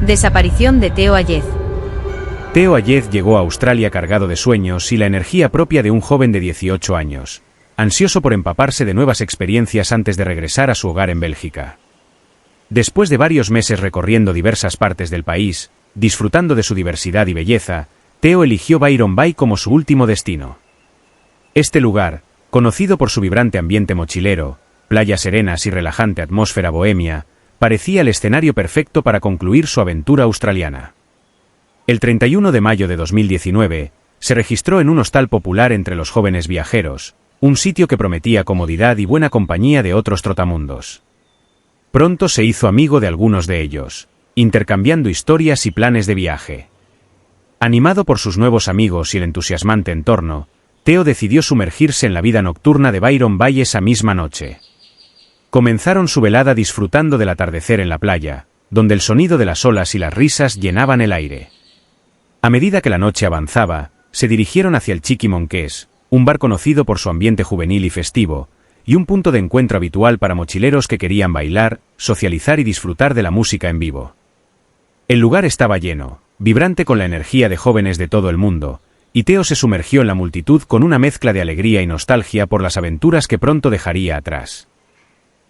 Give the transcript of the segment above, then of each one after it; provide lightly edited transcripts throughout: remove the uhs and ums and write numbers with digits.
Desaparición de Teo Ayez. Teo Ayez llegó a Australia cargado de sueños y la energía propia de un joven de 18 años, ansioso por empaparse de nuevas experiencias antes de regresar a su hogar en Bélgica. Después de varios meses recorriendo diversas partes del país, disfrutando de su diversidad y belleza, Teo eligió Byron Bay como su último destino. Este lugar, conocido por su vibrante ambiente mochilero, playas serenas y relajante atmósfera bohemia, parecía el escenario perfecto para concluir su aventura australiana. El 31 de mayo de 2019, se registró en un hostal popular entre los jóvenes viajeros, un sitio que prometía comodidad y buena compañía de otros trotamundos. Pronto se hizo amigo de algunos de ellos, intercambiando historias y planes de viaje. Animado por sus nuevos amigos y el entusiasmante entorno, Teo decidió sumergirse en la vida nocturna de Byron Bay esa misma noche. Comenzaron su velada disfrutando del atardecer en la playa, donde el sonido de las olas y las risas llenaban el aire. A medida que la noche avanzaba, se dirigieron hacia el Cheeky Monkeys, un bar conocido por su ambiente juvenil y festivo, y un punto de encuentro habitual para mochileros que querían bailar, socializar y disfrutar de la música en vivo. El lugar estaba lleno, vibrante con la energía de jóvenes de todo el mundo, y Teo se sumergió en la multitud con una mezcla de alegría y nostalgia por las aventuras que pronto dejaría atrás.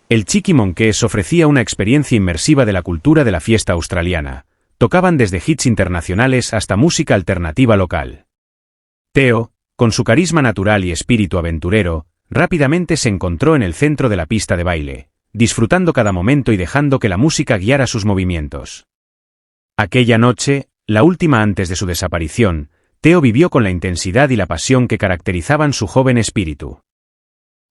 El Cheeky Monkeys ofrecía una experiencia inmersiva de la cultura de la fiesta australiana. Tocaban desde hits internacionales hasta música alternativa local. Teo, con su carisma natural y espíritu aventurero, rápidamente se encontró en el centro de la pista de baile, disfrutando cada momento y dejando que la música guiara sus movimientos. Aquella noche, la última antes de su desaparición, Teo vivió con la intensidad y la pasión que caracterizaban su joven espíritu.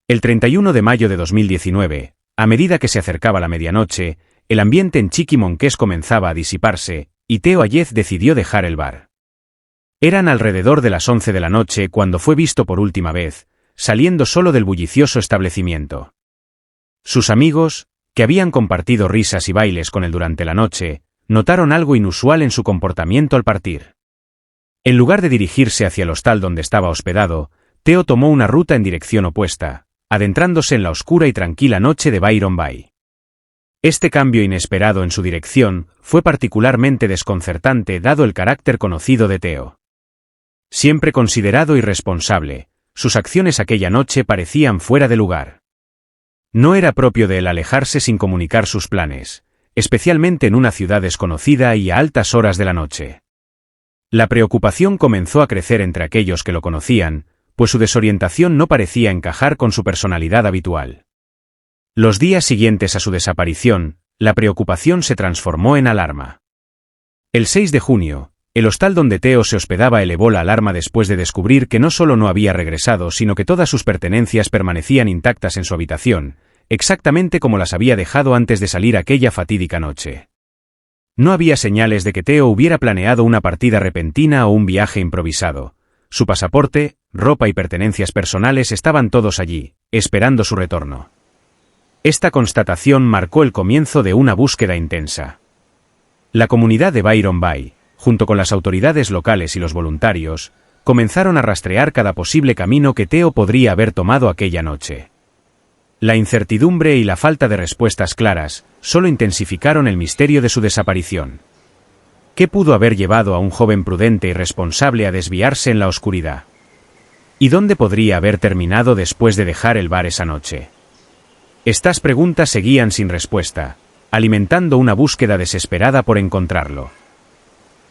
El 31 de mayo de 2019, a medida que se acercaba la medianoche, el ambiente en Cheeky Monkeys comenzaba a disiparse, y Teo Ayez decidió dejar el bar. Eran alrededor de las 11 de la noche cuando fue visto por última vez, saliendo solo del bullicioso establecimiento. Sus amigos, que habían compartido risas y bailes con él durante la noche, notaron algo inusual en su comportamiento al partir. En lugar de dirigirse hacia el hostal donde estaba hospedado, Teo tomó una ruta en dirección opuesta, adentrándose en la oscura y tranquila noche de Byron Bay. Este cambio inesperado en su dirección fue particularmente desconcertante dado el carácter conocido de Teo. Siempre considerado y responsable, sus acciones aquella noche parecían fuera de lugar. No era propio de él alejarse sin comunicar sus planes, especialmente en una ciudad desconocida y a altas horas de la noche. La preocupación comenzó a crecer entre aquellos que lo conocían, pues su desorientación no parecía encajar con su personalidad habitual. Los días siguientes a su desaparición, la preocupación se transformó en alarma. El 6 de junio, el hostal donde Teo se hospedaba elevó la alarma después de descubrir que no solo no había regresado, sino que todas sus pertenencias permanecían intactas en su habitación, exactamente como las había dejado antes de salir aquella fatídica noche. No había señales de que Teo hubiera planeado una partida repentina o un viaje improvisado. Su pasaporte, ropa y pertenencias personales estaban todos allí, esperando su retorno. Esta constatación marcó el comienzo de una búsqueda intensa. La comunidad de Byron Bay, junto con las autoridades locales y los voluntarios, comenzaron a rastrear cada posible camino que Teo podría haber tomado aquella noche. La incertidumbre y la falta de respuestas claras solo intensificaron el misterio de su desaparición. ¿Qué pudo haber llevado a un joven prudente y responsable a desviarse en la oscuridad? ¿Y dónde podría haber terminado después de dejar el bar esa noche? Estas preguntas seguían sin respuesta, alimentando una búsqueda desesperada por encontrarlo.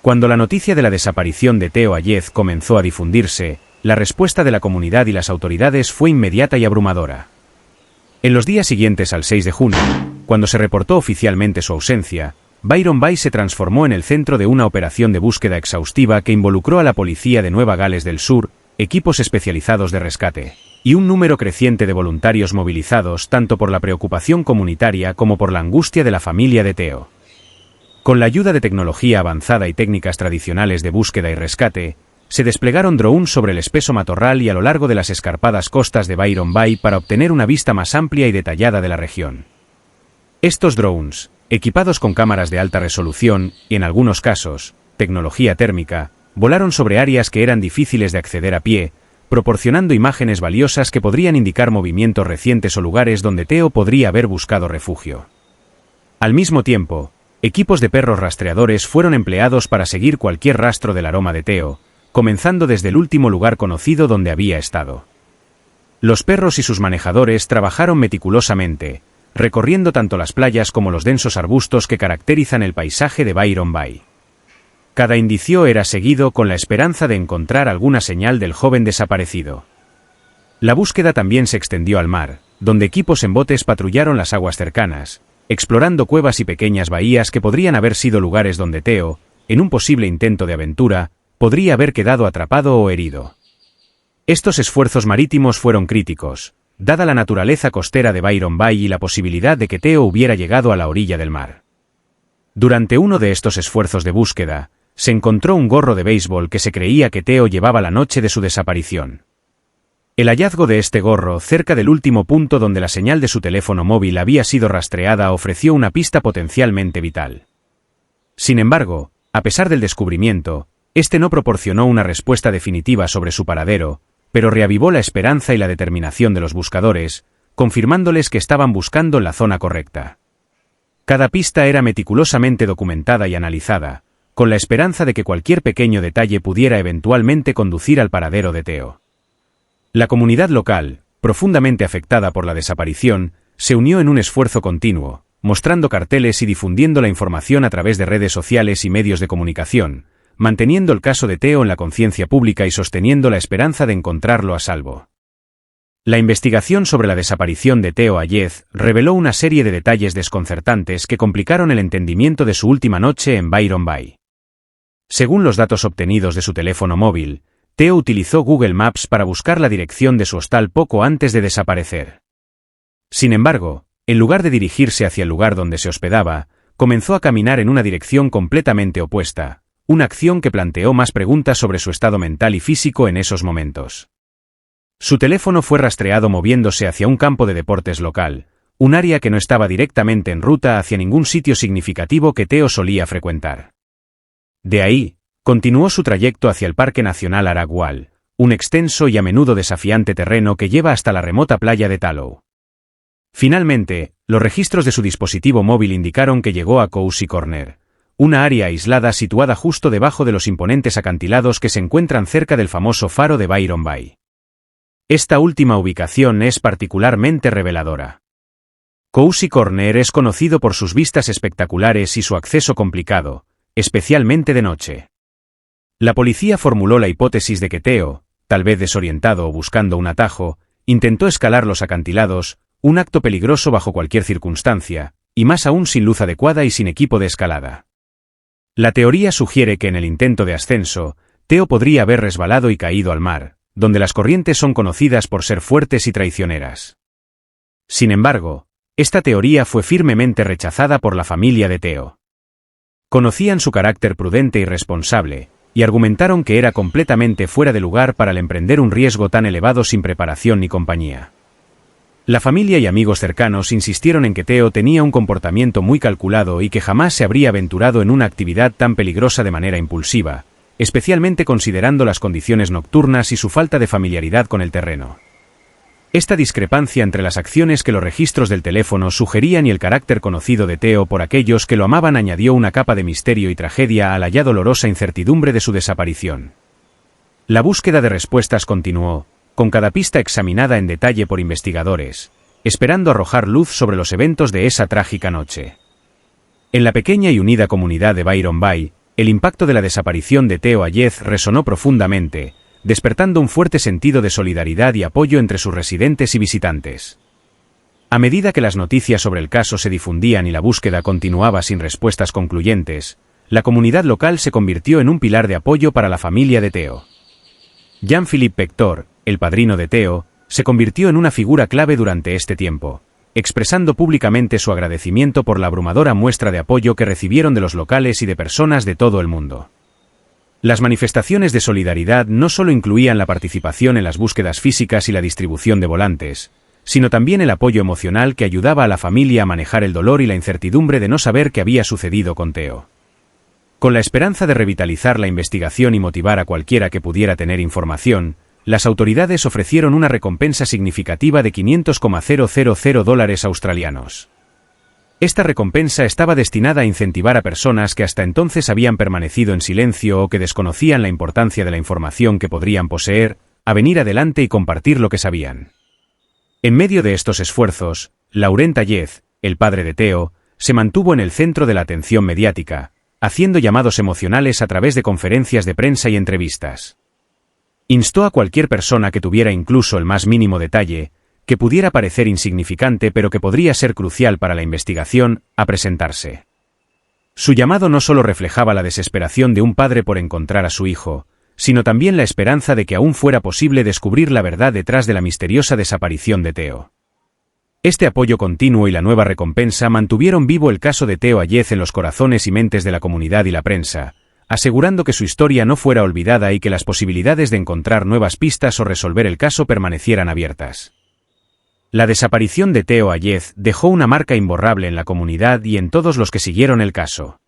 Cuando la noticia de la desaparición de Teo Ayez comenzó a difundirse, la respuesta de la comunidad y las autoridades fue inmediata y abrumadora. En los días siguientes al 6 de junio, cuando se reportó oficialmente su ausencia, Byron Bay se transformó en el centro de una operación de búsqueda exhaustiva que involucró a la policía de Nueva Gales del Sur, equipos especializados de rescate, y un número creciente de voluntarios movilizados tanto por la preocupación comunitaria como por la angustia de la familia de Teo. Con la ayuda de tecnología avanzada y técnicas tradicionales de búsqueda y rescate, se desplegaron drones sobre el espeso matorral y a lo largo de las escarpadas costas de Byron Bay para obtener una vista más amplia y detallada de la región. Estos drones, equipados con cámaras de alta resolución y, en algunos casos, tecnología térmica, volaron sobre áreas que eran difíciles de acceder a pie, proporcionando imágenes valiosas que podrían indicar movimientos recientes o lugares donde Teo podría haber buscado refugio. Al mismo tiempo, Equipos de perros rastreadores fueron empleados para seguir cualquier rastro del aroma de Theo, comenzando desde el último lugar conocido donde había estado. Los perros y sus manejadores trabajaron meticulosamente, recorriendo tanto las playas como los densos arbustos que caracterizan el paisaje de Byron Bay. Cada indicio era seguido con la esperanza de encontrar alguna señal del joven desaparecido. La búsqueda también se extendió al mar, donde equipos en botes patrullaron las aguas cercanas, explorando cuevas y pequeñas bahías que podrían haber sido lugares donde Theo, en un posible intento de aventura, podría haber quedado atrapado o herido. Estos esfuerzos marítimos fueron críticos, dada la naturaleza costera de Byron Bay y la posibilidad de que Theo hubiera llegado a la orilla del mar. Durante uno de estos esfuerzos de búsqueda, se encontró un gorro de béisbol que se creía que Theo llevaba la noche de su desaparición. El hallazgo de este gorro cerca del último punto donde la señal de su teléfono móvil había sido rastreada ofreció una pista potencialmente vital. Sin embargo, a pesar del descubrimiento, este no proporcionó una respuesta definitiva sobre su paradero, pero reavivó la esperanza y la determinación de los buscadores, confirmándoles que estaban buscando la zona correcta. Cada pista era meticulosamente documentada y analizada, con la esperanza de que cualquier pequeño detalle pudiera eventualmente conducir al paradero de Theo. La comunidad local, profundamente afectada por la desaparición, se unió en un esfuerzo continuo, mostrando carteles y difundiendo la información a través de redes sociales y medios de comunicación, manteniendo el caso de Theo en la conciencia pública y sosteniendo la esperanza de encontrarlo a salvo. La investigación sobre la desaparición de Theo Ayez reveló una serie de detalles desconcertantes que complicaron el entendimiento de su última noche en Byron Bay. Según los datos obtenidos de su teléfono móvil, Theo utilizó Google Maps para buscar la dirección de su hostal poco antes de desaparecer. Sin embargo, en lugar de dirigirse hacia el lugar donde se hospedaba, comenzó a caminar en una dirección completamente opuesta, una acción que planteó más preguntas sobre su estado mental y físico en esos momentos. Su teléfono fue rastreado moviéndose hacia un campo de deportes local, un área que no estaba directamente en ruta hacia ningún sitio significativo que Theo solía frecuentar. De ahí, continuó su trayecto hacia el Parque Nacional Aragual, un extenso y a menudo desafiante terreno que lleva hasta la remota playa de Tallow. Finalmente, los registros de su dispositivo móvil indicaron que llegó a Cozy Corner, una área aislada situada justo debajo de los imponentes acantilados que se encuentran cerca del famoso faro de Byron Bay. Esta última ubicación es particularmente reveladora. Cozy Corner es conocido por sus vistas espectaculares y su acceso complicado, especialmente de noche. La policía formuló la hipótesis de que Theo, tal vez desorientado o buscando un atajo, intentó escalar los acantilados, un acto peligroso bajo cualquier circunstancia, y más aún sin luz adecuada y sin equipo de escalada. La teoría sugiere que en el intento de ascenso, Theo podría haber resbalado y caído al mar, donde las corrientes son conocidas por ser fuertes y traicioneras. Sin embargo, esta teoría fue firmemente rechazada por la familia de Theo. Conocían su carácter prudente y responsable, y argumentaron que era completamente fuera de lugar para el emprender un riesgo tan elevado sin preparación ni compañía. La familia y amigos cercanos insistieron en que Theo tenía un comportamiento muy calculado y que jamás se habría aventurado en una actividad tan peligrosa de manera impulsiva, especialmente considerando las condiciones nocturnas y su falta de familiaridad con el terreno. Esta discrepancia entre las acciones que los registros del teléfono sugerían y el carácter conocido de Theo por aquellos que lo amaban añadió una capa de misterio y tragedia a la ya dolorosa incertidumbre de su desaparición. La búsqueda de respuestas continuó, con cada pista examinada en detalle por investigadores, esperando arrojar luz sobre los eventos de esa trágica noche. En la pequeña y unida comunidad de Byron Bay, el impacto de la desaparición de Theo Ayez resonó profundamente, despertando un fuerte sentido de solidaridad y apoyo entre sus residentes y visitantes. A medida que las noticias sobre el caso se difundían y la búsqueda continuaba sin respuestas concluyentes, la comunidad local se convirtió en un pilar de apoyo para la familia de Theo. Jean-Philippe Pector, el padrino de Theo, se convirtió en una figura clave durante este tiempo, expresando públicamente su agradecimiento por la abrumadora muestra de apoyo que recibieron de los locales y de personas de todo el mundo. Las manifestaciones de solidaridad no solo incluían la participación en las búsquedas físicas y la distribución de volantes, sino también el apoyo emocional que ayudaba a la familia a manejar el dolor y la incertidumbre de no saber qué había sucedido con Theo. Con la esperanza de revitalizar la investigación y motivar a cualquiera que pudiera tener información, las autoridades ofrecieron una recompensa significativa de $500,000 australianos. Esta recompensa estaba destinada a incentivar a personas que hasta entonces habían permanecido en silencio o que desconocían la importancia de la información que podrían poseer, a venir adelante y compartir lo que sabían. En medio de estos esfuerzos, Laurent Tallez, el padre de Theo, se mantuvo en el centro de la atención mediática, haciendo llamados emocionales a través de conferencias de prensa y entrevistas. Instó a cualquier persona que tuviera incluso el más mínimo detalle, que pudiera parecer insignificante pero que podría ser crucial para la investigación, a presentarse. Su llamado no solo reflejaba la desesperación de un padre por encontrar a su hijo, sino también la esperanza de que aún fuera posible descubrir la verdad detrás de la misteriosa desaparición de Theo. Este apoyo continuo y la nueva recompensa mantuvieron vivo el caso de Theo Ayez en los corazones y mentes de la comunidad y la prensa, asegurando que su historia no fuera olvidada y que las posibilidades de encontrar nuevas pistas o resolver el caso permanecieran abiertas. La desaparición de Theo Ayez dejó una marca imborrable en la comunidad y en todos los que siguieron el caso.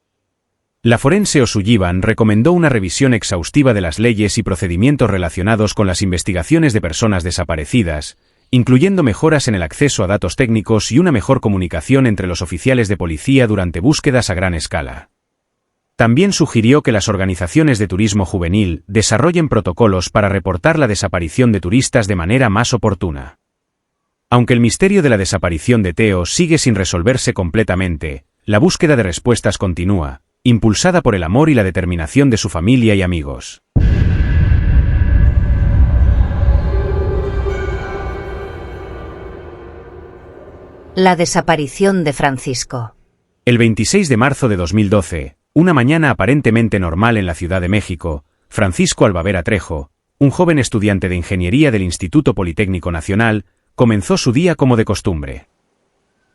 La forense O'Sullivan recomendó una revisión exhaustiva de las leyes y procedimientos relacionados con las investigaciones de personas desaparecidas, incluyendo mejoras en el acceso a datos técnicos y una mejor comunicación entre los oficiales de policía durante búsquedas a gran escala. También sugirió que las organizaciones de turismo juvenil desarrollen protocolos para reportar la desaparición de turistas de manera más oportuna. Aunque el misterio de la desaparición de Theo sigue sin resolverse completamente, la búsqueda de respuestas continúa, impulsada por el amor y la determinación de su familia y amigos. La desaparición de Francisco. El 26 de marzo de 2012, una mañana aparentemente normal en la Ciudad de México, Francisco Albavera Trejo, un joven estudiante de ingeniería del Instituto Politécnico Nacional, comenzó su día como de costumbre.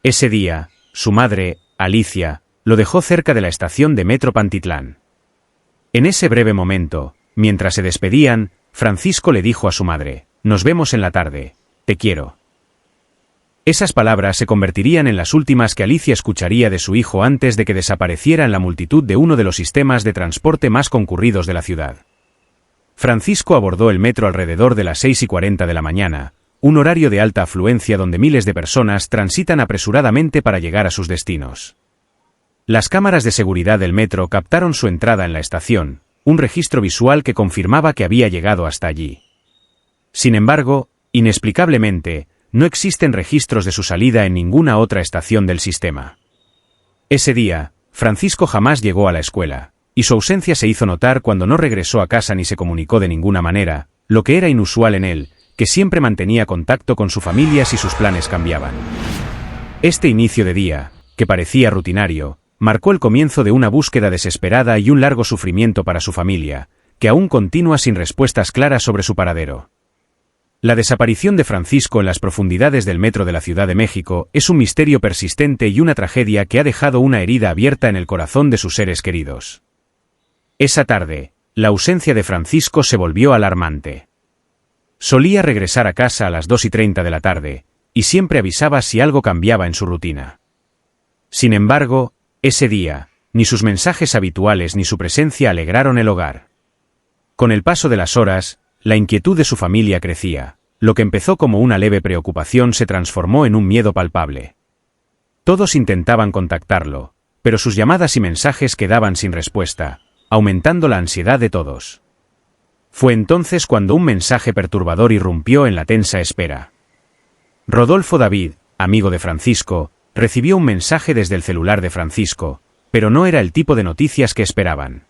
Ese día, su madre, Alicia, lo dejó cerca de la estación de Metro Pantitlán. En ese breve momento, mientras se despedían, Francisco le dijo a su madre: «Nos vemos en la tarde, te quiero». Esas palabras se convertirían en las últimas que Alicia escucharía de su hijo antes de que desapareciera en la multitud de uno de los sistemas de transporte más concurridos de la ciudad. Francisco abordó el metro alrededor de las 6:40 de la mañana, un horario de alta afluencia donde miles de personas transitan apresuradamente para llegar a sus destinos. Las cámaras de seguridad del metro captaron su entrada en la estación, un registro visual que confirmaba que había llegado hasta allí. Sin embargo, inexplicablemente, no existen registros de su salida en ninguna otra estación del sistema. Ese día, Francisco jamás llegó a la escuela, y su ausencia se hizo notar cuando no regresó a casa ni se comunicó de ninguna manera, lo que era inusual en él, que siempre mantenía contacto con su familia si sus planes cambiaban. Este inicio de día, que parecía rutinario, marcó el comienzo de una búsqueda desesperada y un largo sufrimiento para su familia, que aún continúa sin respuestas claras sobre su paradero. La desaparición de Francisco en las profundidades del metro de la Ciudad de México es un misterio persistente y una tragedia que ha dejado una herida abierta en el corazón de sus seres queridos. Esa tarde, la ausencia de Francisco se volvió alarmante. Solía regresar a casa a las 2:30 de la tarde, y siempre avisaba si algo cambiaba en su rutina. Sin embargo, ese día, ni sus mensajes habituales ni su presencia alegraron el hogar. Con el paso de las horas, la inquietud de su familia crecía. Lo que empezó como una leve preocupación se transformó en un miedo palpable. Todos intentaban contactarlo, pero sus llamadas y mensajes quedaban sin respuesta, aumentando la ansiedad de todos. Fue entonces cuando un mensaje perturbador irrumpió en la tensa espera. Rodolfo David, amigo de Francisco, recibió un mensaje desde el celular de Francisco, pero no era el tipo de noticias que esperaban.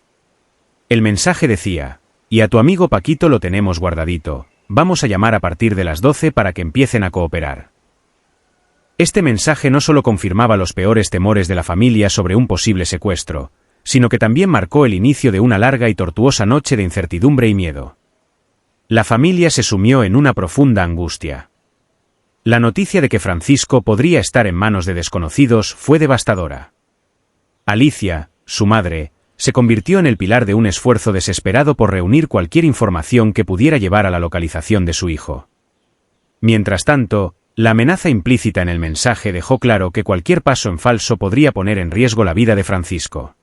El mensaje decía: «Y a tu amigo Paquito lo tenemos guardadito, vamos a llamar a partir de las 12 para que empiecen a cooperar». Este mensaje no solo confirmaba los peores temores de la familia sobre un posible secuestro, sino que también marcó el inicio de una larga y tortuosa noche de incertidumbre y miedo. La familia se sumió en una profunda angustia. La noticia de que Francisco podría estar en manos de desconocidos fue devastadora. Alicia, su madre, se convirtió en el pilar de un esfuerzo desesperado por reunir cualquier información que pudiera llevar a la localización de su hijo. Mientras tanto, la amenaza implícita en el mensaje dejó claro que cualquier paso en falso podría poner en riesgo la vida de Francisco.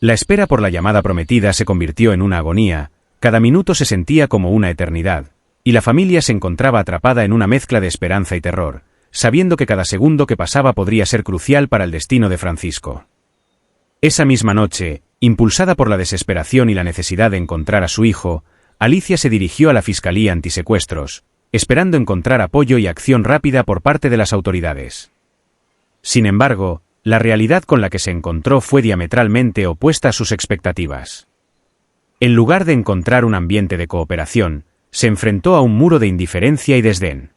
La espera por la llamada prometida se convirtió en una agonía, cada minuto se sentía como una eternidad, y la familia se encontraba atrapada en una mezcla de esperanza y terror, sabiendo que cada segundo que pasaba podría ser crucial para el destino de Francisco. Esa misma noche, impulsada por la desesperación y la necesidad de encontrar a su hijo, Alicia se dirigió a la Fiscalía Antisecuestros, esperando encontrar apoyo y acción rápida por parte de las autoridades. Sin embargo, la realidad con la que se encontró fue diametralmente opuesta a sus expectativas. En lugar de encontrar un ambiente de cooperación, se enfrentó a un muro de indiferencia y desdén.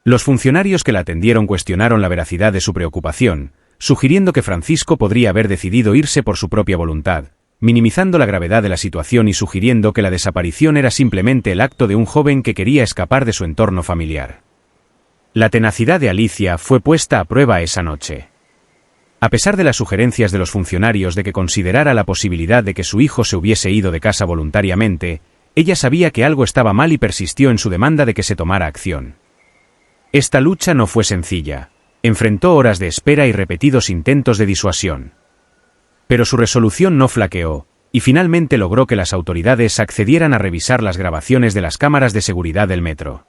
Los funcionarios que la atendieron cuestionaron la veracidad de su preocupación, sugiriendo que Francisco podría haber decidido irse por su propia voluntad, minimizando la gravedad de la situación y sugiriendo que la desaparición era simplemente el acto de un joven que quería escapar de su entorno familiar. La tenacidad de Alicia fue puesta a prueba esa noche. A pesar de las sugerencias de los funcionarios de que considerara la posibilidad de que su hijo se hubiese ido de casa voluntariamente, ella sabía que algo estaba mal y persistió en su demanda de que se tomara acción. Esta lucha no fue sencilla. Enfrentó horas de espera y repetidos intentos de disuasión. Pero su resolución no flaqueó, y finalmente logró que las autoridades accedieran a revisar las grabaciones de las cámaras de seguridad del metro.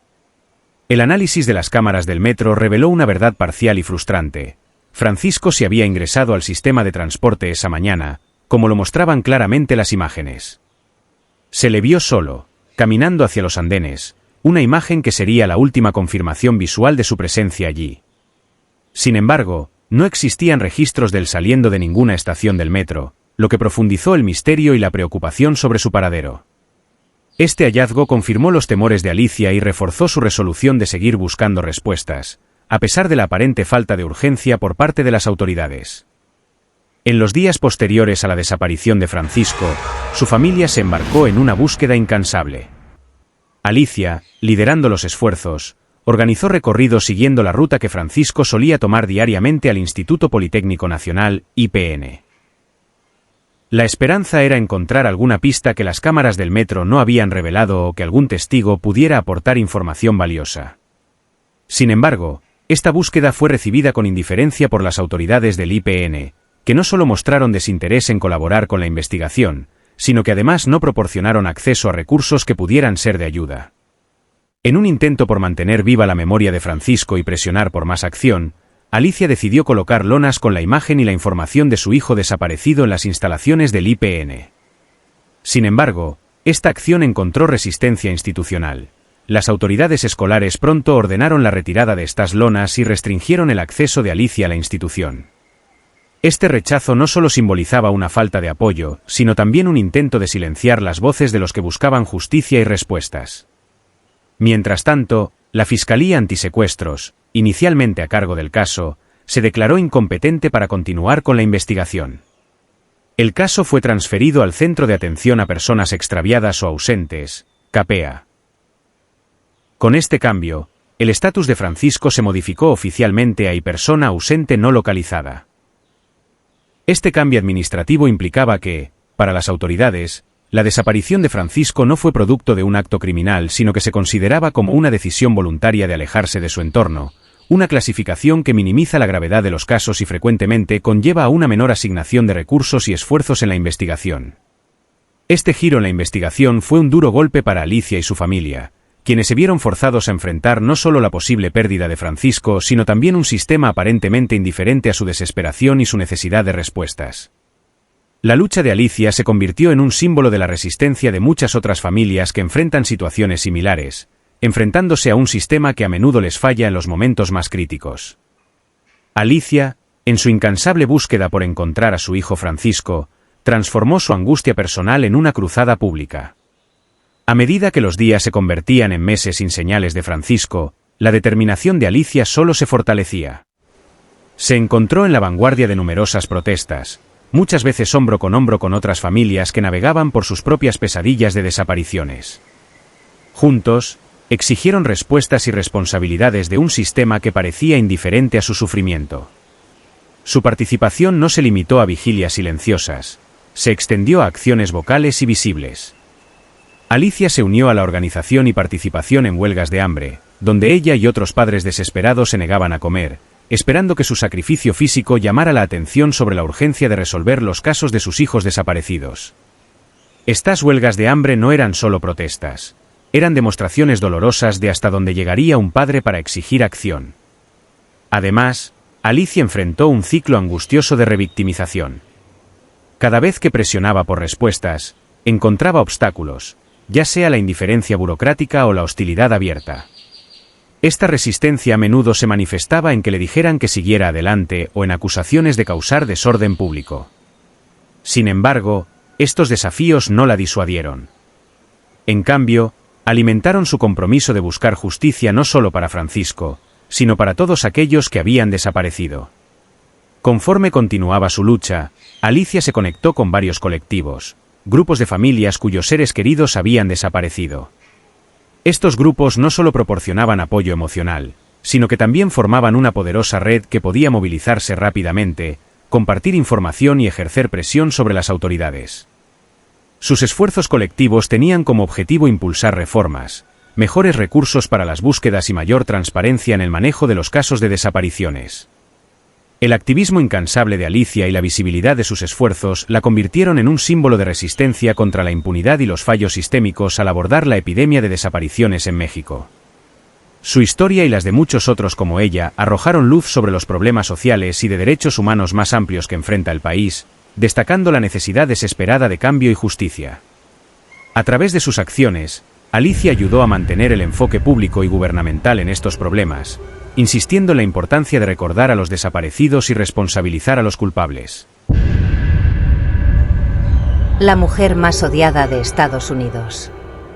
El análisis de las cámaras del metro reveló una verdad parcial y frustrante. Francisco se había ingresado al sistema de transporte esa mañana, como lo mostraban claramente las imágenes. Se le vio solo, caminando hacia los andenes, una imagen que sería la última confirmación visual de su presencia allí. Sin embargo, no existían registros del saliendo de ninguna estación del metro, lo que profundizó el misterio y la preocupación sobre su paradero. Este hallazgo confirmó los temores de Alicia y reforzó su resolución de seguir buscando respuestas, a pesar de la aparente falta de urgencia por parte de las autoridades. En los días posteriores a la desaparición de Francisco, su familia se embarcó en una búsqueda incansable. Alicia, liderando los esfuerzos, organizó recorridos siguiendo la ruta que Francisco solía tomar diariamente al Instituto Politécnico Nacional, IPN. La esperanza era encontrar alguna pista que las cámaras del metro no habían revelado o que algún testigo pudiera aportar información valiosa. Sin embargo, esta búsqueda fue recibida con indiferencia por las autoridades del IPN, que no solo mostraron desinterés en colaborar con la investigación, sino que además no proporcionaron acceso a recursos que pudieran ser de ayuda. En un intento por mantener viva la memoria de Francisco y presionar por más acción, Alicia decidió colocar lonas con la imagen y la información de su hijo desaparecido en las instalaciones del IPN. Sin embargo, esta acción encontró resistencia institucional. Las autoridades escolares pronto ordenaron la retirada de estas lonas y restringieron el acceso de Alicia a la institución. Este rechazo no solo simbolizaba una falta de apoyo, sino también un intento de silenciar las voces de los que buscaban justicia y respuestas. Mientras tanto, la Fiscalía Antisecuestros, inicialmente a cargo del caso, se declaró incompetente para continuar con la investigación. El caso fue transferido al Centro de Atención a Personas Extraviadas o Ausentes, CAPEA. Con este cambio, el estatus de Francisco se modificó oficialmente a persona ausente no localizada. Este cambio administrativo implicaba que, para las autoridades, la desaparición de Francisco no fue producto de un acto criminal, sino que se consideraba como una decisión voluntaria de alejarse de su entorno, una clasificación que minimiza la gravedad de los casos y frecuentemente conlleva a una menor asignación de recursos y esfuerzos en la investigación. Este giro en la investigación fue un duro golpe para Alicia y su familia, quienes se vieron forzados a enfrentar no solo la posible pérdida de Francisco, sino también un sistema aparentemente indiferente a su desesperación y su necesidad de respuestas. La lucha de Alicia se convirtió en un símbolo de la resistencia de muchas otras familias que enfrentan situaciones similares, enfrentándose a un sistema que a menudo les falla en los momentos más críticos. Alicia, en su incansable búsqueda por encontrar a su hijo Francisco, transformó su angustia personal en una cruzada pública. A medida que los días se convertían en meses sin señales de Francisco, la determinación de Alicia solo se fortalecía. Se encontró en la vanguardia de numerosas protestas, muchas veces hombro con otras familias que navegaban por sus propias pesadillas de desapariciones. Juntos, exigieron respuestas y responsabilidades de un sistema que parecía indiferente a su sufrimiento. Su participación no se limitó a vigilias silenciosas, se extendió a acciones vocales y visibles. Alicia se unió a la organización y participación en huelgas de hambre, donde ella y otros padres desesperados se negaban a comer, esperando que su sacrificio físico llamara la atención sobre la urgencia de resolver los casos de sus hijos desaparecidos. Estas huelgas de hambre no eran solo protestas, eran demostraciones dolorosas de hasta dónde llegaría un padre para exigir acción. Además, Alicia enfrentó un ciclo angustioso de revictimización. Cada vez que presionaba por respuestas, encontraba obstáculos, ya sea la indiferencia burocrática o la hostilidad abierta. Esta resistencia a menudo se manifestaba en que le dijeran que siguiera adelante o en acusaciones de causar desorden público. Sin embargo, estos desafíos no la disuadieron. En cambio, alimentaron su compromiso de buscar justicia no solo para Francisco, sino para todos aquellos que habían desaparecido. Conforme continuaba su lucha, Alicia se conectó con varios colectivos, grupos de familias cuyos seres queridos habían desaparecido. Estos grupos no solo proporcionaban apoyo emocional, sino que también formaban una poderosa red que podía movilizarse rápidamente, compartir información y ejercer presión sobre las autoridades. Sus esfuerzos colectivos tenían como objetivo impulsar reformas, mejores recursos para las búsquedas y mayor transparencia en el manejo de los casos de desapariciones. El activismo incansable de Alicia y la visibilidad de sus esfuerzos la convirtieron en un símbolo de resistencia contra la impunidad y los fallos sistémicos al abordar la epidemia de desapariciones en México. Su historia y las de muchos otros como ella arrojaron luz sobre los problemas sociales y de derechos humanos más amplios que enfrenta el país, destacando la necesidad desesperada de cambio y justicia. A través de sus acciones, Alicia ayudó a mantener el enfoque público y gubernamental en estos problemas, insistiendo en la importancia de recordar a los desaparecidos y responsabilizar a los culpables. La mujer más odiada de Estados Unidos.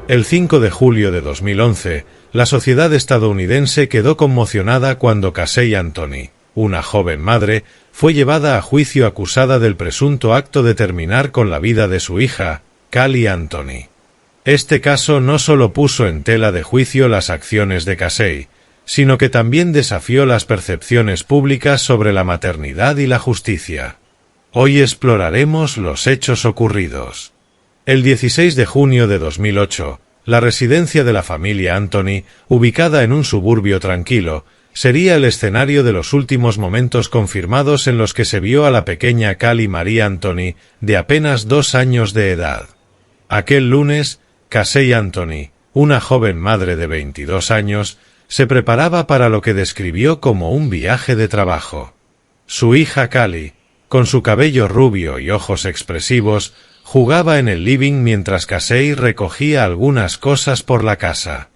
El 5 de julio de 2011, la sociedad estadounidense quedó conmocionada cuando Casey Anthony, una joven madre, fue llevada a juicio acusada del presunto acto de terminar con la vida de su hija, Cali Anthony. Este caso no solo puso en tela de juicio las acciones de Casey, sino que también desafió las percepciones públicas sobre la maternidad y la justicia. Hoy exploraremos los hechos ocurridos. El 16 de junio de 2008, la residencia de la familia Anthony, ubicada en un suburbio tranquilo, sería el escenario de los últimos momentos confirmados en los que se vio a la pequeña Cali Marie Anthony, de apenas 2 años de edad. Aquel lunes, Casey Anthony, una joven madre de 22 años, se preparaba para lo que describió como un viaje de trabajo. Su hija Cali, con su cabello rubio y ojos expresivos, jugaba en el living mientras Casey recogía algunas cosas por la casa.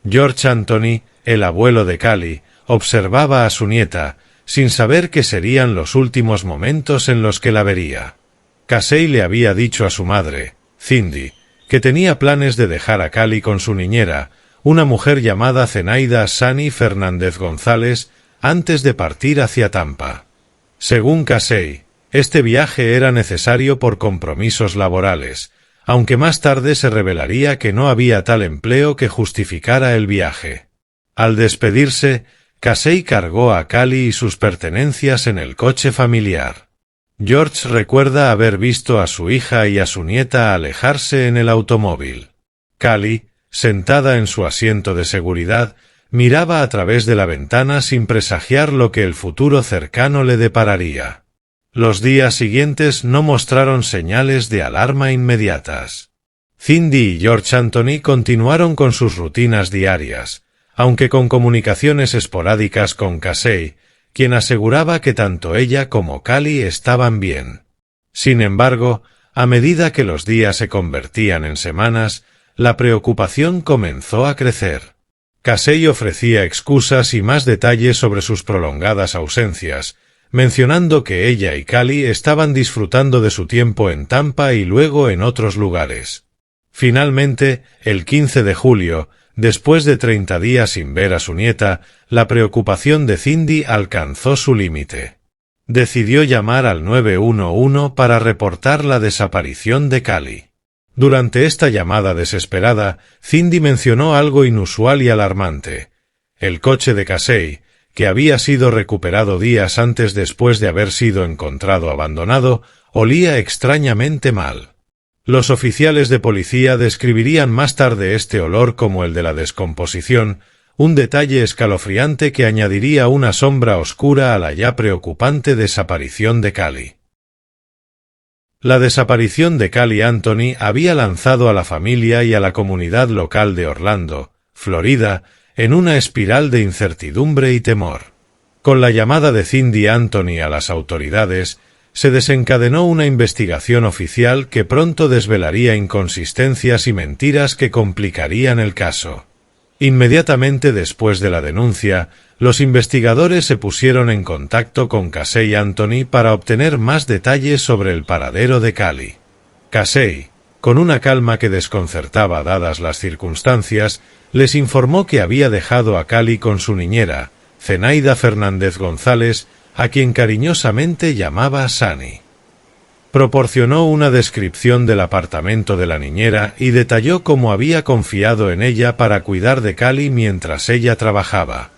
George Anthony, el abuelo de Cali, observaba a su nieta, sin saber que serían los últimos momentos en los que la vería. Casey le había dicho a su madre, Cindy, que tenía planes de dejar a Cali con su niñera, una mujer llamada Zenaida Sani Fernández González, antes de partir hacia Tampa. Según Casey, este viaje era necesario por compromisos laborales, aunque más tarde se revelaría que no había tal empleo que justificara el viaje. Al despedirse, Casey cargó a Cali y sus pertenencias en el coche familiar. George recuerda haber visto a su hija y a su nieta alejarse en el automóvil. Cali, sentada en su asiento de seguridad, miraba a través de la ventana sin presagiar lo que el futuro cercano le depararía. Los días siguientes no mostraron señales de alarma inmediatas. Cindy y George Anthony continuaron con sus rutinas diarias, aunque con comunicaciones esporádicas con Casey, quien aseguraba que tanto ella como Cali estaban bien. Sin embargo, a medida que los días se convertían en semanas, la preocupación comenzó a crecer. Casey ofrecía excusas y más detalles sobre sus prolongadas ausencias, mencionando que ella y Cali estaban disfrutando de su tiempo en Tampa y luego en otros lugares. Finalmente, el 15 de julio, después de 30 días sin ver a su nieta, la preocupación de Cindy alcanzó su límite. Decidió llamar al 911 para reportar la desaparición de Cali. Durante esta llamada desesperada, Cindy mencionó algo inusual y alarmante. El coche de Casey, que había sido recuperado días antes después de haber sido encontrado abandonado, olía extrañamente mal. Los oficiales de policía describirían más tarde este olor como el de la descomposición, un detalle escalofriante que añadiría una sombra oscura a la ya preocupante desaparición de Cali. La desaparición de Cali Anthony había lanzado a la familia y a la comunidad local de Orlando, Florida, en una espiral de incertidumbre y temor. Con la llamada de Cindy Anthony a las autoridades, se desencadenó una investigación oficial que pronto desvelaría inconsistencias y mentiras que complicarían el caso. Inmediatamente después de la denuncia, los investigadores se pusieron en contacto con Casey Anthony para obtener más detalles sobre el paradero de Cally. Casey, con una calma que desconcertaba dadas las circunstancias, les informó que había dejado a Cally con su niñera, Zenaida Fernández González, a quien cariñosamente llamaba Sunny. Proporcionó una descripción del apartamento de la niñera y detalló cómo había confiado en ella para cuidar de Cally mientras ella trabajaba.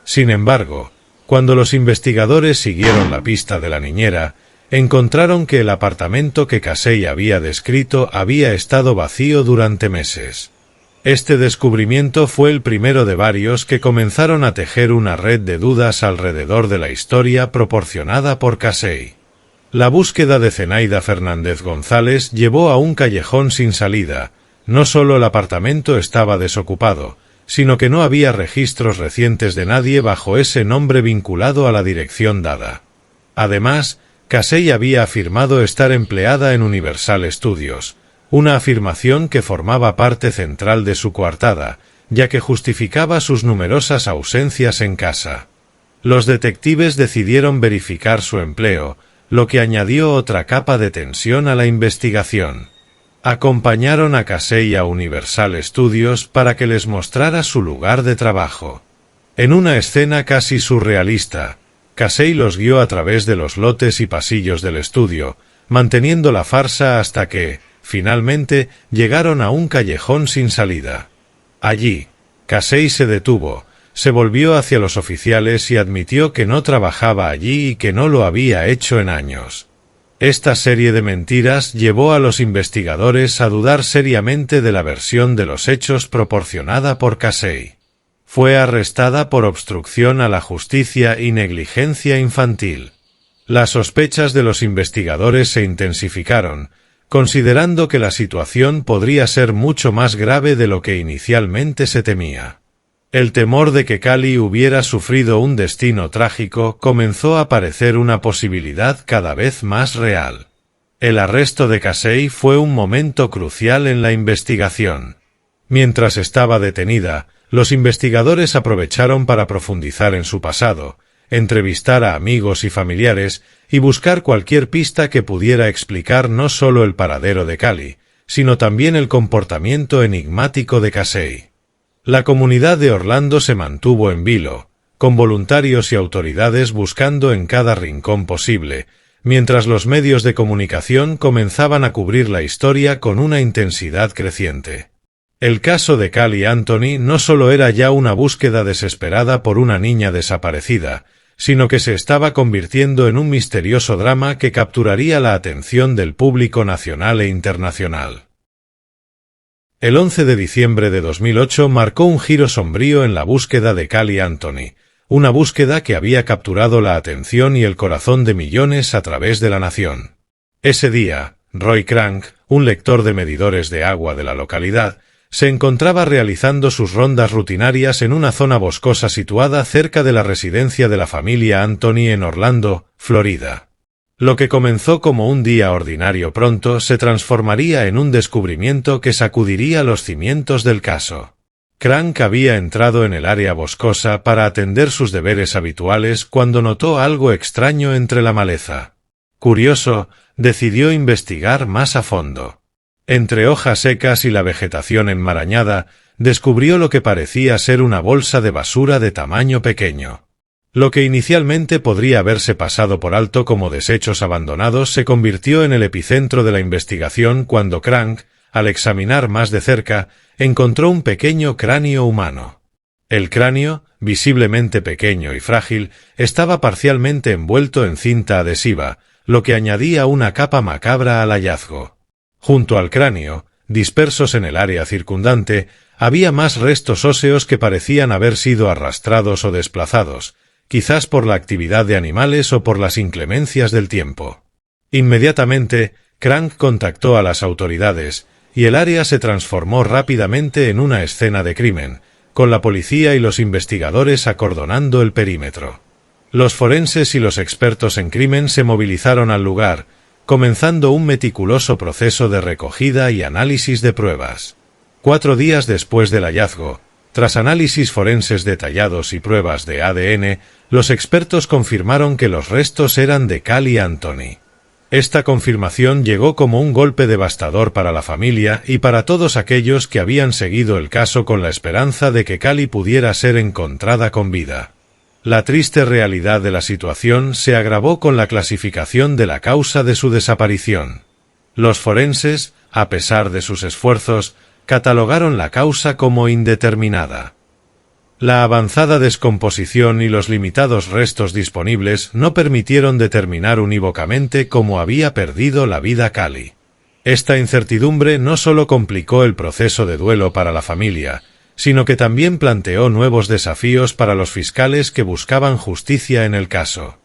Sin embargo, cuando los investigadores siguieron la pista de la niñera, encontraron que el apartamento que Casey había descrito había estado vacío durante meses. Este descubrimiento fue el primero de varios que comenzaron a tejer una red de dudas alrededor de la historia proporcionada por Casey. La búsqueda de Zenaida Fernández González llevó a un callejón sin salida. No solo el apartamento estaba desocupado, sino que no había registros recientes de nadie bajo ese nombre vinculado a la dirección dada. Además, Casey había afirmado estar empleada en Universal Studios, una afirmación que formaba parte central de su coartada, ya que justificaba sus numerosas ausencias en casa. Los detectives decidieron verificar su empleo, lo que añadió otra capa de tensión a la investigación. Acompañaron a Casey a Universal Studios para que les mostrara su lugar de trabajo. En una escena casi surrealista, Casey los guió a través de los lotes y pasillos del estudio, manteniendo la farsa hasta que, finalmente, llegaron a un callejón sin salida. Allí, Casey se detuvo, se volvió hacia los oficiales y admitió que no trabajaba allí y que no lo había hecho en años. Esta serie de mentiras llevó a los investigadores a dudar seriamente de la versión de los hechos proporcionada por Casey. Fue arrestada por obstrucción a la justicia y negligencia infantil. Las sospechas de los investigadores se intensificaron, considerando que la situación podría ser mucho más grave de lo que inicialmente se temía. El temor de que Cally hubiera sufrido un destino trágico comenzó a parecer una posibilidad cada vez más real. El arresto de Casey fue un momento crucial en la investigación. Mientras estaba detenida, los investigadores aprovecharon para profundizar en su pasado, entrevistar a amigos y familiares y buscar cualquier pista que pudiera explicar no solo el paradero de Cally, sino también el comportamiento enigmático de Casey. La comunidad de Orlando se mantuvo en vilo, con voluntarios y autoridades buscando en cada rincón posible, mientras los medios de comunicación comenzaban a cubrir la historia con una intensidad creciente. El caso de Cally Anthony no solo era ya una búsqueda desesperada por una niña desaparecida, sino que se estaba convirtiendo en un misterioso drama que capturaría la atención del público nacional e internacional. El 11 de diciembre de 2008 marcó un giro sombrío en la búsqueda de Cally Anthony, una búsqueda que había capturado la atención y el corazón de millones a través de la nación. Ese día, Roy Crank, un lector de medidores de agua de la localidad, se encontraba realizando sus rondas rutinarias en una zona boscosa situada cerca de la residencia de la familia Anthony en Orlando, Florida. Lo que comenzó como un día ordinario pronto se transformaría en un descubrimiento que sacudiría los cimientos del caso. Crank había entrado en el área boscosa para atender sus deberes habituales cuando notó algo extraño entre la maleza. Curioso, decidió investigar más a fondo. Entre hojas secas y la vegetación enmarañada, descubrió lo que parecía ser una bolsa de basura de tamaño pequeño. Lo que inicialmente podría haberse pasado por alto como desechos abandonados se convirtió en el epicentro de la investigación cuando Crank, al examinar más de cerca, encontró un pequeño cráneo humano. El cráneo, visiblemente pequeño y frágil, estaba parcialmente envuelto en cinta adhesiva, lo que añadía una capa macabra al hallazgo. Junto al cráneo, dispersos en el área circundante, había más restos óseos que parecían haber sido arrastrados o desplazados, quizás por la actividad de animales o por las inclemencias del tiempo. Inmediatamente, Crank contactó a las autoridades, y el área se transformó rápidamente en una escena de crimen, con la policía y los investigadores acordonando el perímetro. Los forenses y los expertos en crimen se movilizaron al lugar, comenzando un meticuloso proceso de recogida y análisis de pruebas. 4 días después del hallazgo, tras análisis forenses detallados y pruebas de ADN, los expertos confirmaron que los restos eran de Cally Anthony. Esta confirmación llegó como un golpe devastador para la familia y para todos aquellos que habían seguido el caso con la esperanza de que Cally pudiera ser encontrada con vida. La triste realidad de la situación se agravó con la clasificación de la causa de su desaparición. Los forenses, a pesar de sus esfuerzos, catalogaron la causa como indeterminada. La avanzada descomposición y los limitados restos disponibles no permitieron determinar unívocamente cómo había perdido la vida Cally. Esta incertidumbre no solo complicó el proceso de duelo para la familia, sino que también planteó nuevos desafíos para los fiscales que buscaban justicia en el caso.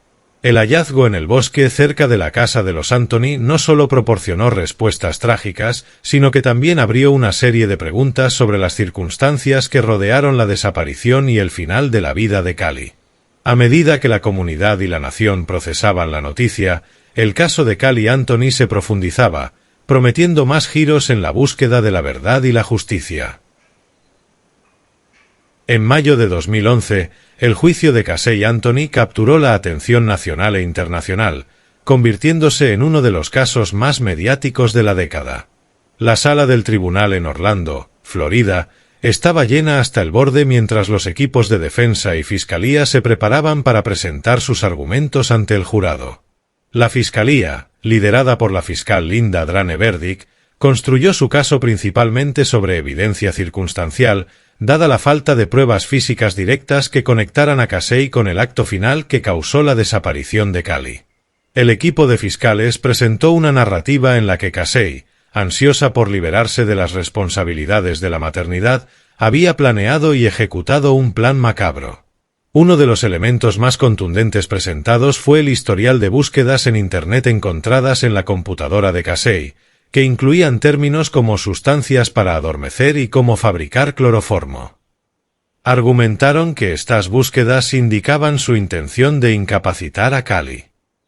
El hallazgo en el bosque cerca de la casa de los Anthony no solo proporcionó respuestas trágicas, sino que también abrió una serie de preguntas sobre las circunstancias que rodearon la desaparición y el final de la vida de Cally. A medida que la comunidad y la nación procesaban la noticia, el caso de Cally Anthony se profundizaba, prometiendo más giros en la búsqueda de la verdad y la justicia. En mayo de 2011, el juicio de Casey Anthony capturó la atención nacional e internacional, convirtiéndose en uno de los casos más mediáticos de la década. La sala del tribunal en Orlando, Florida, estaba llena hasta el borde mientras los equipos de defensa y fiscalía se preparaban para presentar sus argumentos ante el jurado. La fiscalía, liderada por la fiscal Linda Drane Burdick, construyó su caso principalmente sobre evidencia circunstancial, dada la falta de pruebas físicas directas que conectaran a Casey con el acto final que causó la desaparición de Cally. El equipo de fiscales presentó una narrativa en la que Casey, ansiosa por liberarse de las responsabilidades de la maternidad, había planeado y ejecutado un plan macabro. Uno de los elementos más contundentes presentados fue el historial de búsquedas en Internet encontradas en la computadora de Casey, que incluían términos como sustancias para adormecer y cómo fabricar cloroformo. Argumentaron que estas búsquedas indicaban su intención de incapacitar a Cally.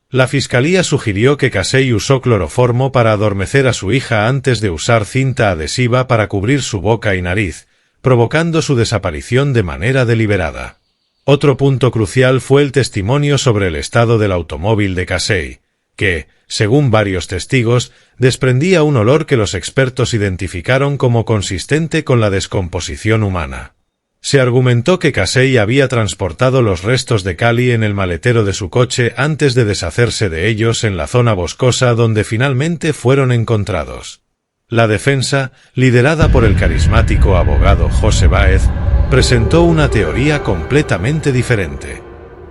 La fiscalía sugirió que Casey usó cloroformo para adormecer a su hija antes de usar cinta adhesiva para cubrir su boca y nariz, provocando su desaparición de manera deliberada. Otro punto crucial fue el testimonio sobre el estado del automóvil de Casey, que, según varios testigos, desprendía un olor que los expertos identificaron como consistente con la descomposición humana. Se argumentó que Casey había transportado los restos de Cally en el maletero de su coche antes de deshacerse de ellos en la zona boscosa donde finalmente fueron encontrados. La defensa, liderada por el carismático abogado José Báez, presentó una teoría completamente diferente.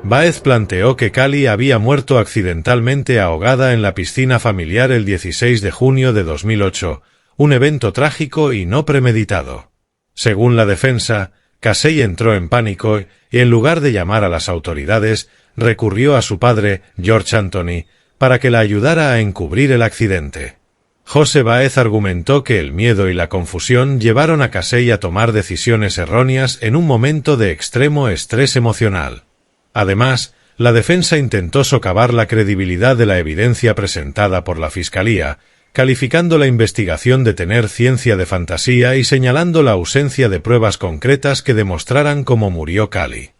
Báez planteó que Cally había muerto accidentalmente ahogada en la piscina familiar el 16 de junio de 2008, un evento trágico y no premeditado. Según la defensa, Casey entró en pánico y, en lugar de llamar a las autoridades, recurrió a su padre, George Anthony, para que la ayudara a encubrir el accidente. José Báez argumentó que el miedo y la confusión llevaron a Casey a tomar decisiones erróneas en un momento de extremo estrés emocional. Además, la defensa intentó socavar la credibilidad de la evidencia presentada por la fiscalía, calificando la investigación de tener ciencia de fantasía y señalando la ausencia de pruebas concretas que demostraran cómo murió Cally.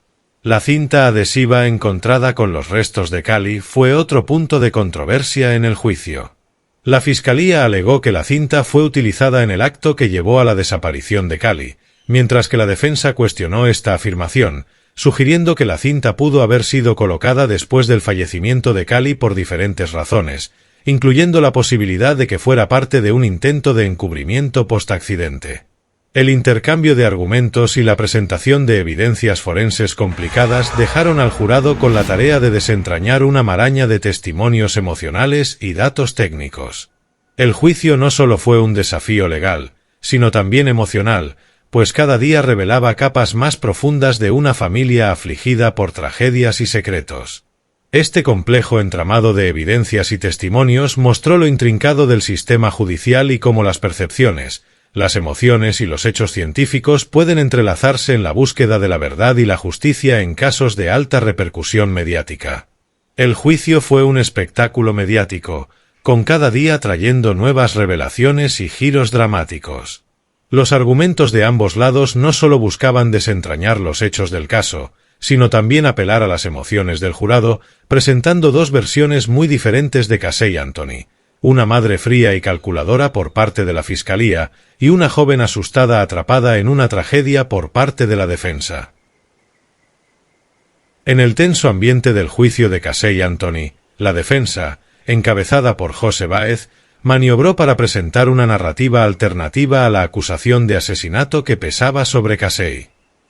La cinta adhesiva encontrada con los restos de Cally fue otro punto de controversia en el juicio. La fiscalía alegó que la cinta fue utilizada en el acto que llevó a la desaparición de Cally, mientras que la defensa cuestionó esta afirmación, sugiriendo que la cinta pudo haber sido colocada después del fallecimiento de Cally por diferentes razones, incluyendo la posibilidad de que fuera parte de un intento de encubrimiento post-accidente. El intercambio de argumentos y la presentación de evidencias forenses complicadas dejaron al jurado con la tarea de desentrañar una maraña de testimonios emocionales y datos técnicos. El juicio no solo fue un desafío legal, sino también emocional, pues cada día revelaba capas más profundas de una familia afligida por tragedias y secretos. Este complejo entramado de evidencias y testimonios mostró lo intrincado del sistema judicial y cómo las percepciones, Las emociones y los hechos científicos pueden entrelazarse en la búsqueda de la verdad y la justicia en casos de alta repercusión mediática. El juicio fue un espectáculo mediático, con cada día trayendo nuevas revelaciones y giros dramáticos. Los argumentos de ambos lados no solo buscaban desentrañar los hechos del caso, sino también apelar a las emociones del jurado, presentando dos versiones muy diferentes de Casey Anthony: una madre fría y calculadora por parte de la fiscalía y una joven asustada atrapada en una tragedia por parte de la defensa. En el tenso ambiente del juicio de Casey Anthony, la defensa, encabezada por José Báez, maniobró para presentar una narrativa alternativa a la acusación de asesinato que pesaba sobre Casey.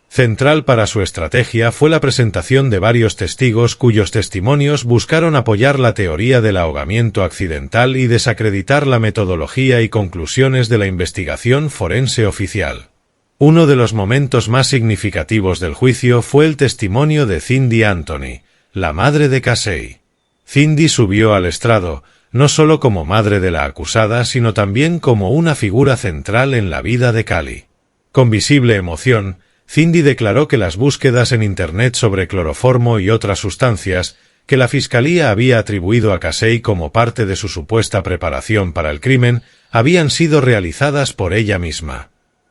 Central para su estrategia fue la presentación de varios testigos cuyos testimonios buscaron apoyar la teoría del ahogamiento accidental y desacreditar la metodología y conclusiones de la investigación forense oficial. Uno de los momentos más significativos del juicio fue el testimonio de Cindy Anthony, la madre de Casey. Cindy subió al estrado, no solo como madre de la acusada, sino también como una figura central en la vida de Cali. Con visible emoción, Cindy declaró que las búsquedas en Internet sobre cloroformo y otras sustancias que la fiscalía había atribuido a Casey como parte de su supuesta preparación para el crimen habían sido realizadas por ella misma.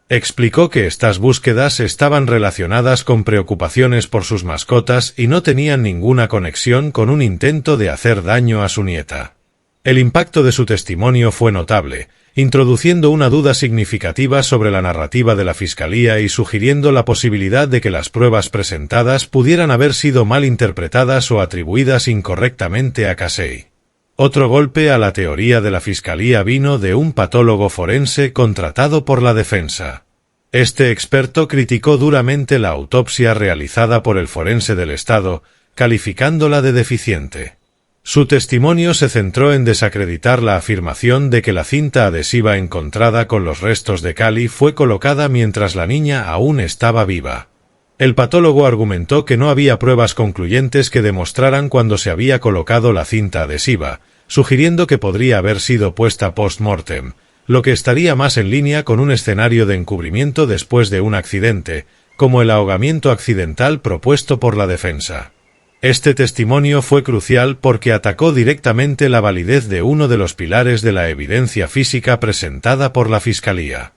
Explicó que estas búsquedas estaban relacionadas con preocupaciones por sus mascotas y no tenían ninguna conexión con un intento de hacer daño a su nieta. El impacto de su testimonio fue notable, introduciendo una duda significativa sobre la narrativa de la fiscalía y sugiriendo la posibilidad de que las pruebas presentadas pudieran haber sido mal interpretadas o atribuidas incorrectamente a Casey. Otro golpe a la teoría de la fiscalía vino de un patólogo forense contratado por la defensa. Este experto criticó duramente la autopsia realizada por el forense del Estado, calificándola de deficiente. Su testimonio se centró en desacreditar la afirmación de que la cinta adhesiva encontrada con los restos de Cali fue colocada mientras la niña aún estaba viva. El patólogo argumentó que no había pruebas concluyentes que demostraran cuándo se había colocado la cinta adhesiva, sugiriendo que podría haber sido puesta post-mortem, lo que estaría más en línea con un escenario de encubrimiento después de un accidente, como el ahogamiento accidental propuesto por la defensa. Este testimonio fue crucial porque atacó directamente la validez de uno de los pilares de la evidencia física presentada por la fiscalía.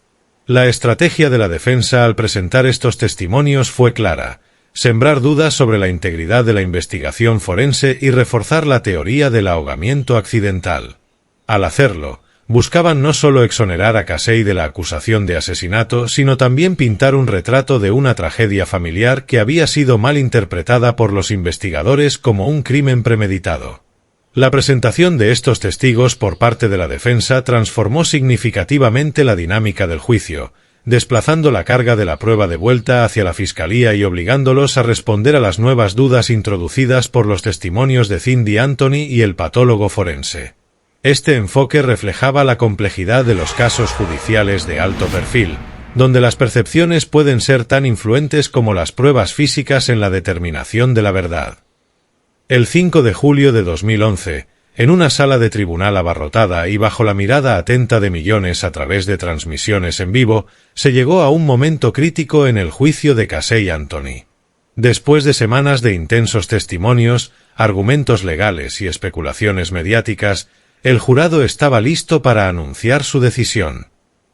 La estrategia de la defensa al presentar estos testimonios fue clara: sembrar dudas sobre la integridad de la investigación forense y reforzar la teoría del ahogamiento accidental. Al hacerlo, buscaban no solo exonerar a Casey de la acusación de asesinato, sino también pintar un retrato de una tragedia familiar que había sido mal interpretada por los investigadores como un crimen premeditado. La presentación de estos testigos por parte de la defensa transformó significativamente la dinámica del juicio, desplazando la carga de la prueba de vuelta hacia la fiscalía y obligándolos a responder a las nuevas dudas introducidas por los testimonios de Cindy Anthony y el patólogo forense. Este enfoque reflejaba la complejidad de los casos judiciales de alto perfil, donde las percepciones pueden ser tan influentes como las pruebas físicas en la determinación de la verdad. El 5 de julio de 2011, en una sala de tribunal abarrotada y bajo la mirada atenta de millones a través de transmisiones en vivo, se llegó a un momento crítico en el juicio de Casey Anthony. Después de semanas de intensos testimonios, argumentos legales y especulaciones mediáticas, el jurado estaba listo para anunciar su decisión.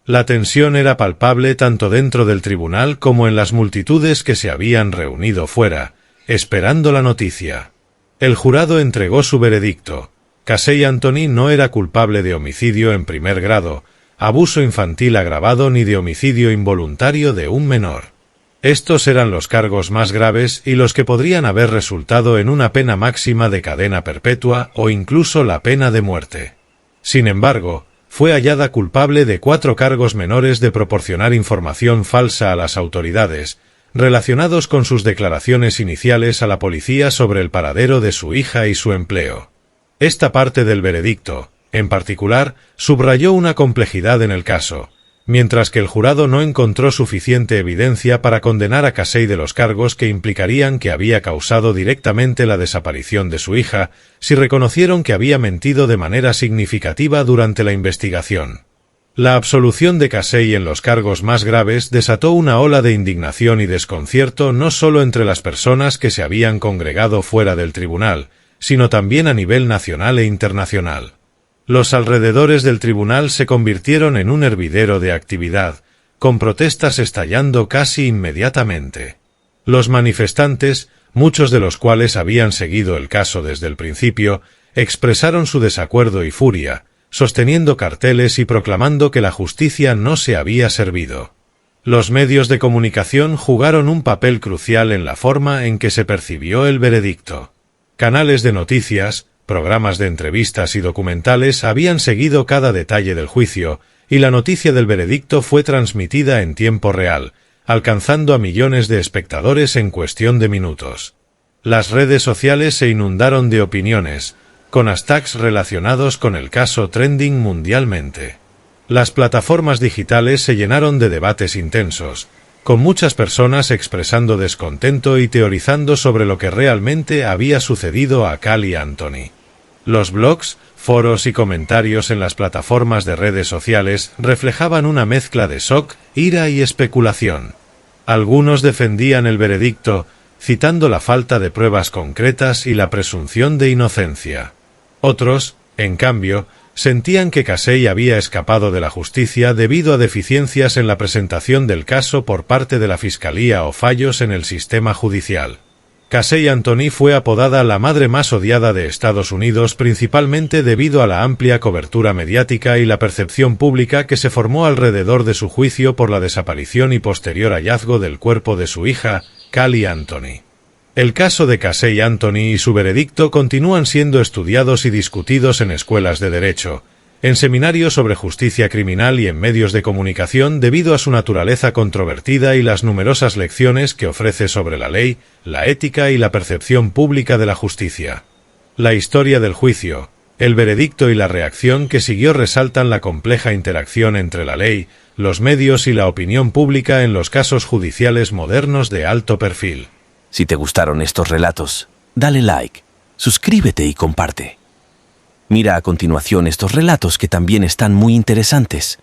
La tensión era palpable tanto dentro del tribunal como en las multitudes que se habían reunido fuera, esperando la noticia. El jurado entregó su veredicto: Casey Anthony no era culpable de homicidio en primer grado, abuso infantil agravado ni de homicidio involuntario de un menor. Estos eran los cargos más graves y los que podrían haber resultado en una pena máxima de cadena perpetua o incluso la pena de muerte. Sin embargo, fue hallada culpable de 4 cargos menores de proporcionar información falsa a las autoridades, relacionados con sus declaraciones iniciales a la policía sobre el paradero de su hija y su empleo. Esta parte del veredicto, en particular, subrayó una complejidad en el caso. Mientras que el jurado no encontró suficiente evidencia para condenar a Casey de los cargos que implicarían que había causado directamente la desaparición de su hija, si reconocieron que había mentido de manera significativa durante la investigación. La absolución de Casey en los cargos más graves desató una ola de indignación y desconcierto no solo entre las personas que se habían congregado fuera del tribunal, sino también a nivel nacional e internacional. Los alrededores del tribunal se convirtieron en un hervidero de actividad, con protestas estallando casi inmediatamente. Los manifestantes, muchos de los cuales habían seguido el caso desde el principio, expresaron su desacuerdo y furia, sosteniendo carteles y proclamando que la justicia no se había servido. Los medios de comunicación jugaron un papel crucial en la forma en que se percibió el veredicto. Canales de noticias, programas de entrevistas y documentales habían seguido cada detalle del juicio, y la noticia del veredicto fue transmitida en tiempo real, alcanzando a millones de espectadores en cuestión de minutos. Las redes sociales se inundaron de opiniones, con hashtags relacionados con el caso trending mundialmente. Las plataformas digitales se llenaron de debates intensos, con muchas personas expresando descontento y teorizando sobre lo que realmente había sucedido a Cal y Anthony. Los blogs, foros y comentarios en las plataformas de redes sociales reflejaban una mezcla de shock, ira y especulación. Algunos defendían el veredicto, citando la falta de pruebas concretas y la presunción de inocencia. Otros, en cambio, sentían que Casey había escapado de la justicia debido a deficiencias en la presentación del caso por parte de la Fiscalía o fallos en el sistema judicial. Casey Anthony fue apodada la madre más odiada de Estados Unidos principalmente debido a la amplia cobertura mediática y la percepción pública que se formó alrededor de su juicio por la desaparición y posterior hallazgo del cuerpo de su hija, Cali Anthony. El caso de Casey Anthony y su veredicto continúan siendo estudiados y discutidos en escuelas de derecho, en seminarios sobre justicia criminal y en medios de comunicación debido a su naturaleza controvertida y las numerosas lecciones que ofrece sobre la ley, la ética y la percepción pública de la justicia. La historia del juicio, el veredicto y la reacción que siguió resaltan la compleja interacción entre la ley, los medios y la opinión pública en los casos judiciales modernos de alto perfil. Si te gustaron estos relatos, dale like, suscríbete y comparte. Mira a continuación estos relatos que también están muy interesantes.